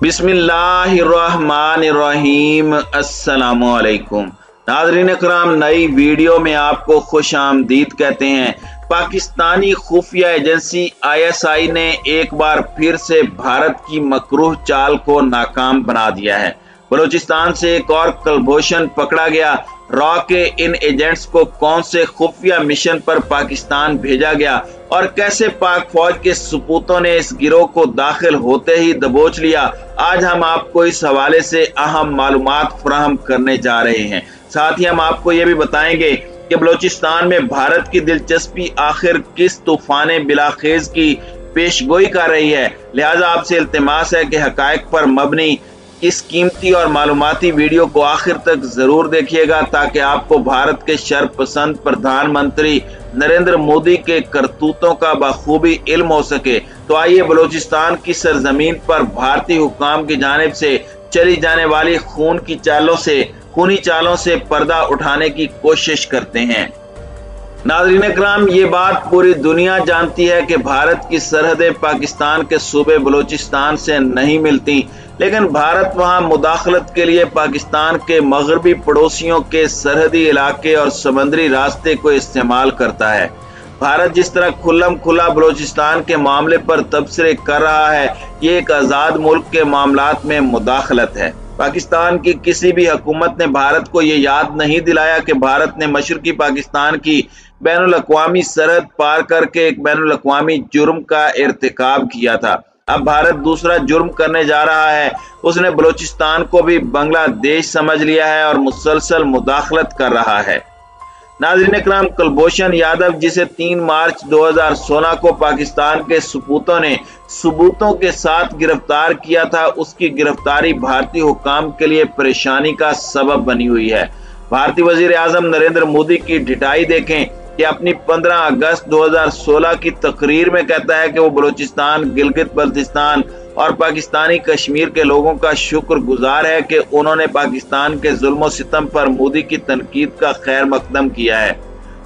बिस्मिल्लाहिर्रहमानिर्रहीम। अस्सलामुअलैकुम नाज़रीन इकराम, नई वीडियो में आपको खुश आमदीद कहते हैं। पाकिस्तानी खुफिया एजेंसी ISI ने एक बार फिर से भारत की मकरूह चाल को नाकाम बना दिया है। बलूचिस्तान से एक और कुलभूषण पकड़ा गया। रॉ के इन एजेंट्स को कौन से खुफिया मिशन पर पाकिस्तान भेजा गया और कैसे पाक फौज के सपूतों ने इस गिरोह को दाखिल होते ही दबोच लिया, आज हम आपको इस हवाले से अहम मालूमात फराहम करने जा रहे हैं। साथ ही हम आपको ये भी बताएंगे कि बलूचिस्तान में भारत की दिलचस्पी आखिर किस तूफान बिलाखेज की पेशगोई कर रही है। लिहाजा आपसे इल्तिमास है कि हकायक पर मबनी इस कीमती और मालूमाती वीडियो को आखिर तक जरूर देखिएगा, ताकि आपको भारत के शर्पसंद प्रधानमंत्री नरेंद्र मोदी के करतूतों का बखूबी इल्म हो सके। तो आइए बलूचिस्तान की सरजमीन पर भारतीय हुकाम की जानिब से चली जाने वाली खूनी चालों से पर्दा उठाने की कोशिश करते हैं। नाज़रीन इकराम, ये बात पूरी दुनिया जानती है कि भारत की सरहदें पाकिस्तान के सूबे बलूचिस्तान से नहीं मिलती, लेकिन भारत वहां मुदाखलत के लिए पाकिस्तान के मगरबी पड़ोसियों के सरहदी इलाके और समंदरी रास्ते को इस्तेमाल करता है। भारत जिस तरह खुल्लम खुला बलूचिस्तान के मामले पर तबसरे कर रहा है, ये एक आज़ाद मुल्क के मामलात में मुदाखलत है। पाकिस्तान की किसी भी हुकूमत ने भारत को ये याद नहीं दिलाया कि भारत ने मशरकी पाकिस्तान की बैनुल अक़वामी सरहद पार करके एक बैनुल अक़वामी जुर्म का इर्तिकाब किया था। अब भारत दूसरा जुर्म करने जा रहा है। उसने बलूचिस्तान को भी बांग्लादेश समझ लिया है और मुसलसल मुदाखलत कर रहा है। नाज़रीन इकराम, कुलभूषण यादव, जिसे 3 मार्च 2016 को पाकिस्तान के सपूतों ने सबूतों के साथ गिरफ्तार किया था, उसकी गिरफ्तारी भारतीय हुकाम के लिए परेशानी का सबब बनी हुई है। भारतीय वजीर आजम नरेंद्र मोदी की ढिठाई देखें कि अपनी 15 अगस्त 2016 की तकरीर में कहता है कि वो बलूचिस्तान, गिलगित बल्तिस्तान और पाकिस्तानी कश्मीर के लोगों का शुक्रगुजार है कि उन्होंने पाकिस्तान के जुल्म सितम पर मोदी की तनकीद का खैर मकदम किया है,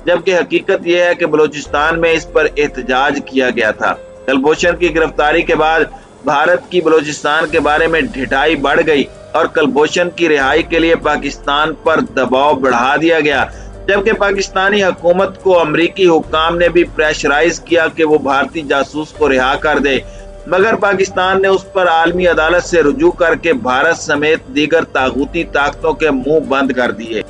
जबकि हकीकत यह है कि बलूचिस्तान में इस पर एहतजाज किया गया था। कुलभूषण की गिरफ्तारी के बाद भारत की बलूचिस्तान के बारे में ढिठाई बढ़ गई और कुलभूषण की रिहाई के लिए पाकिस्तान पर दबाव बढ़ा दिया गया, जबकि पाकिस्तानी हुकूमत को अमरीकी हुकाम ने भी प्रेशराइज किया कि वो भारतीय जासूस को रिहा कर दे, मगर पाकिस्तान ने उस पर आलमी अदालत से रुजू करके भारत समेत दीगर तागूती ताकतों के मुंह बंद कर दिए।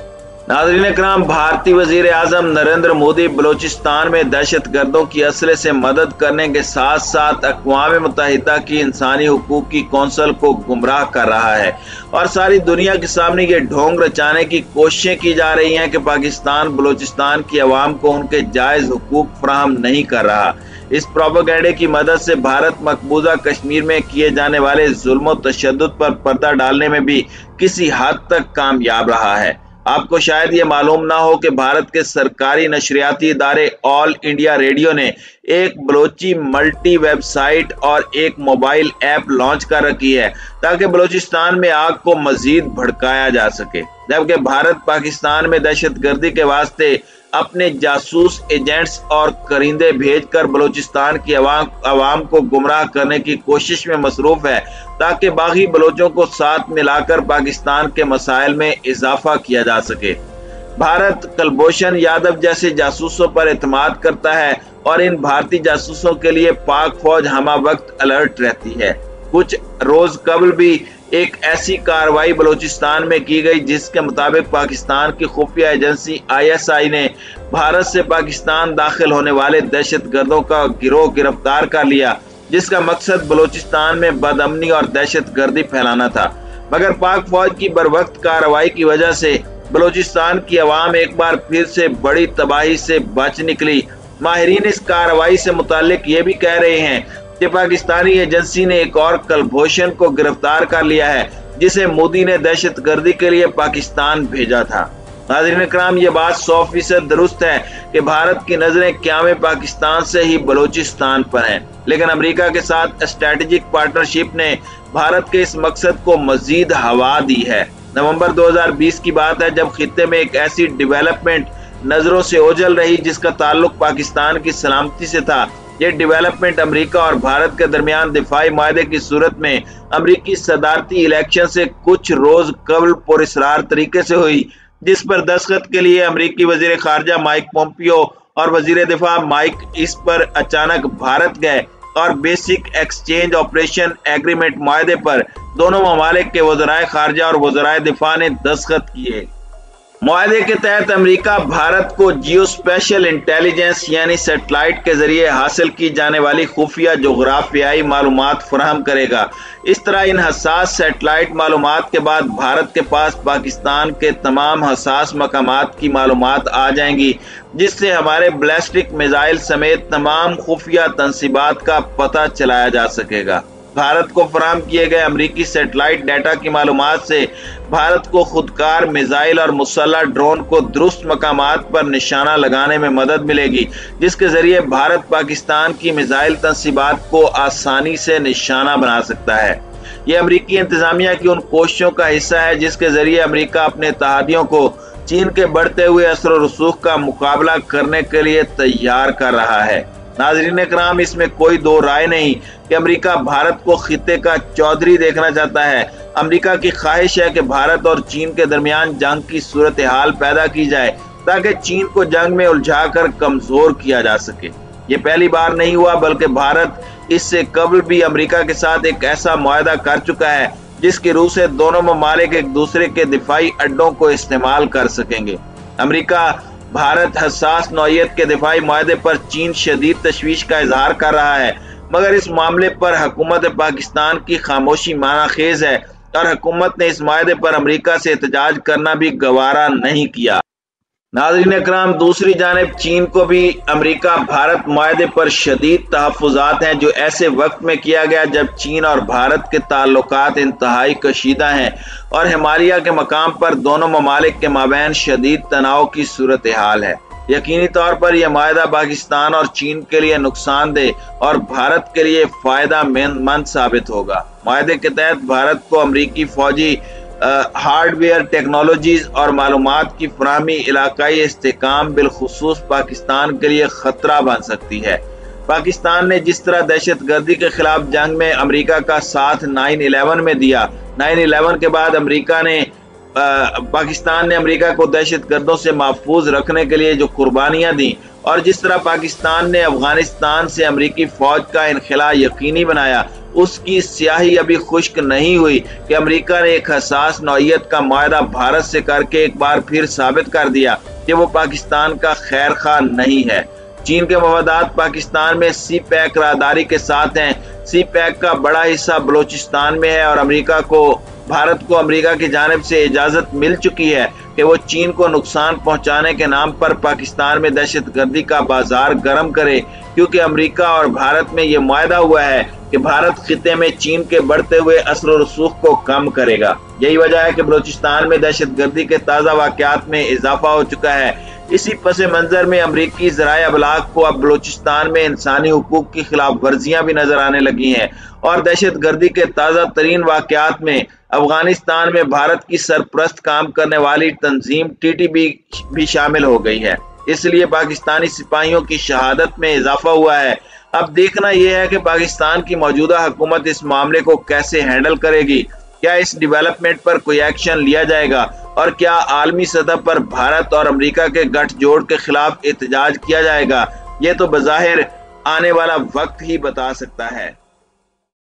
नाज़रीन इकराम, भारतीय वजीर आजम नरेंद्र मोदी बलूचिस्तान में दहशत गर्दों की असले से मदद करने के साथ साथ अक़वाम मुत्तहिदा की इंसानी हुकूक की कौंसिल को गुमराह कर रहा है और सारी दुनिया के सामने ये ढोंग रचाने की कोशिशें की जा रही हैं कि पाकिस्तान बलूचिस्तान की आवाम को उनके जायज हुकूक फराहम नहीं कर रहा। इस प्रोपेगेंडे की मदद से भारत मकबूजा कश्मीर में किए जाने वाले जुल्म और तशद्दुद पर पर्दा डालने में भी किसी हद तक कामयाब रहा है। आपको शायद ये मालूम ना हो कि भारत के सरकारी नशरियाती इदारे ऑल इंडिया रेडियो ने एक बलोची मल्टी वेबसाइट और एक मोबाइल ऐप लॉन्च कर रखी है ताकि बलूचिस्तान में आग को मजीद भड़काया जा सके, जबकि भारत पाकिस्तान में दहशत गर्दी के वास्ते अपने जासूस एजेंट्स और करिंदे भेजकर बलूचिस्तान की आवाम को गुमराह करने की कोशिश में मसरूफ है, ताकि बाकी बलोचों को साथ मिलाकर पाकिस्तान के मसाइल में इजाफा किया जा सके। भारत कुलभूषण यादव जैसे जासूसों पर एतमाद करता है और इन भारतीय जासूसों के लिए पाक फौज हमा वक्त अलर्ट रहती है। कुछ रोज कबल भी एक ऐसी कार्रवाई बलूचिस्तान में की गई जिसके मुताबिक पाकिस्तान की खुफिया एजेंसी ISI ने भारत से पाकिस्तान दाखिल होने वाले दहशत गर्दों का गिरोह गिरफ्तार कर लिया, जिसका मकसद बलूचिस्तान में बदअमनी और दहशत गर्दी फैलाना था। मगर पाक फौज की बरवक्त कार्रवाई की वजह से बलूचिस्तान की आवाम एक बार फिर से बड़ी तबाही से बच निकली। माहिरीन इस कार्रवाई से मुताल्लिक ये भी कह रहे हैं कि पाकिस्तानी एजेंसी ने एक और कुलभूषण को गिरफ्तार कर लिया है, जिसे मोदी ने दहशत गर्दी के लिए पाकिस्तान भेजा था। नाज़रीन इकराम, ये बात 100% दुरुस्त है कि भारत की नजरें क़याम पाकिस्तान से ही बलूचिस्तान पर हैं, लेकिन अमेरिका के साथ स्ट्रेटेजिक पार्टनरशिप ने भारत के इस मकसद को मजीद हवा दी है। नवंबर 2020 की बात है जब खित्ते में एक ऐसी डेवलपमेंट नजरों से ओझल रही जिसका ताल्लुक पाकिस्तान की सलामती से था یہ ڈیولپمنٹ امریکہ اور بھارت کے درمیان دفاعی معاہدے کی صورت میں امریکی صدارتی الیکشن سے کچھ روز قبل پراسرار طریقے سے ہوئی، جس پر دستخط کے لیے امریکی وزیر خارجہ مائک پومپیو اور وزیر دفاع مائک اس پر اچانک بھارت گئے اور بیسک ایکسچینج آپریشن ایگریمنٹ معاہدے پر دونوں ممالک کے وزرائے خارجہ اور وزرائے دفاع نے دستخط کیے۔ معاہدے کے تحت امریکہ بھارت کو جیو اسپیشل انٹیلیجنس یعنی سیٹلائٹ کے ذریعے حاصل کی جانے والی خفیہ جغرافیائی معلومات فراہم کرے گا۔ اس طرح ان حساس سیٹلائٹ معلومات کے بعد بھارت کے پاس پاکستان کے تمام حساس مقامات کی معلومات آ جائیں گی، جس سے ہمارے بیلسٹک میزائل سمیت تمام خفیہ تنصیبات کا پتہ چلایا جا سکے گا۔ بھارت کو فراہم کیے گئے امریکی سیٹلائٹ ڈیٹا کی معلومات سے بھارت کو خودکار میزائل اور مسلح ڈرون کو درست مقامات پر نشانہ لگانے میں مدد ملے گی، جس کے ذریعے بھارت پاکستان کی میزائل تنصیبات کو آسانی سے نشانہ بنا سکتا ہے۔ یہ امریکی انتظامیہ کی ان کوششوں کا حصہ ہے جس کے ذریعے امریکہ اپنے اتحادیوں کو چین کے بڑھتے ہوئے اثر و رسوخ کا مقابلہ کرنے کے لیے تیار کر رہا ہے۔ ناظرین کرام، اس میں کوئی دو رائے نہیں کہ امریکہ بھارت کو خطے کا چودھری دیکھنا چاہتا ہے۔ امریکہ کی خواہش ہے کہ بھارت اور چین کے درمیان جنگ کی صورتحال پیدا کی جائے تاکہ چین کو جنگ میں الجھا کر کمزور کیا جا سکے۔ یہ پہلی بار نہیں ہوا بلکہ بھارت اس سے قبل بھی امریکہ کے ساتھ ایک ایسا معاہدہ کر چکا ہے جس کی روح سے دونوں ممالک ایک دوسرے کے دفاعی اڈوں کو استعمال کر سکیں گے۔ امریکہ بھارت حساس نوعیت کے دفاعی معاہدے پر چین شدید تشویش کا اظہار کر رہا ہے، مگر اس معاملے پر حکومت پاکستان کی خاموشی معنی خیز ہے اور حکومت نے اس معاہدے پر امریکہ سے احتجاج کرنا بھی گوارا نہیں کیا۔ ناظرین اکرام، دوسری جانب چین کو بھی امریکہ بھارت معاہدے پر شدید تحفظات ہیں، جو ایسے وقت میں کیا گیا جب چین اور بھارت کے تعلقات انتہائی کشیدہ ہیں اور ہمالیہ کے مقام پر دونوں ممالک کے مابین شدید تناؤ کی صورتحال ہے۔ یقینی طور پر یہ معاہدہ پاکستان اور چین کے لیے نقصان دہ اور بھارت کے لیے فائدہ مند ثابت ہوگا۔ معاہدے کے تحت بھارت کو امریکی فوجی ہارڈ ویئر ٹیکنالوجیز اور معلومات کی فراہمی علاقائی استحکام بالخصوص پاکستان کے لیے خطرہ بن سکتی ہے۔ پاکستان نے جس طرح دہشت گردی کے خلاف جنگ میں امریکہ کا ساتھ 9/11 میں دیا، 9/11 کے بعد پاکستان نے امریکہ کو دہشت گردوں سے محفوظ رکھنے کے لیے جو قربانیاں دیں، اور جس طرح پاکستان نے افغانستان سے امریکی فوج کا انخلاء یقینی بنایا، اس کی سیاہی ابھی خشک نہیں ہوئی کہ امریکہ نے ایک حساس نوعیت کا معاہدہ بھارت سے کر کے ایک بار پھر ثابت کر دیا کہ وہ پاکستان کا خیر خواہ نہیں ہے۔ چین کے مفادات پاکستان میں سی پیک راہداری کے ساتھ ہیں۔ سی پیک کا بڑا حصہ بلوچستان میں ہے اور بھارت کو امریکہ کی جانب سے اجازت مل چکی ہے کہ وہ چین کو نقصان پہنچانے کے نام پر پاکستان میں دہشت گردی کا بازار گرم کرے، کیونکہ امریکہ اور بھارت میں یہ معاہدہ ہوا ہے کہ بھارت خطے میں چین کے بڑھتے ہوئے اثر و رسوخ کو کم کرے گا۔ یہی وجہ ہے کہ بلوچستان میں دہشت گردی کے تازہ واقعات میں اضافہ ہو چکا ہے۔ اسی پس منظر میں امریکی ذرائع ابلاغ کو اب بلوچستان میں انسانی حقوق کی خلاف ورزیاں بھی نظر آنے لگی ہیں، اور دہشت گردی کے تازہ ترین واقعات میں افغانستان میں بھارت کی سرپرست کام کرنے والی تنظیم TTP بھی شامل ہو گئی ہے۔ اس لیے پاکستانی سپاہیوں کی شہادت میں اضافہ ہوا ہے۔ اب دیکھنا یہ ہے کہ پاکستان کی موجودہ حکومت اس معاملے کو کیسے ہینڈل کرے گی۔ کیا اس ڈیولپمنٹ پر کوئی ایکشن لیا جائے گا، اور کیا عالمی سطح پر بھارت اور امریکہ کے گٹھ جوڑ کے خلاف احتجاج کیا جائے گا؟ یہ تو بظاہر آنے والا وقت ہی بتا سکتا ہے۔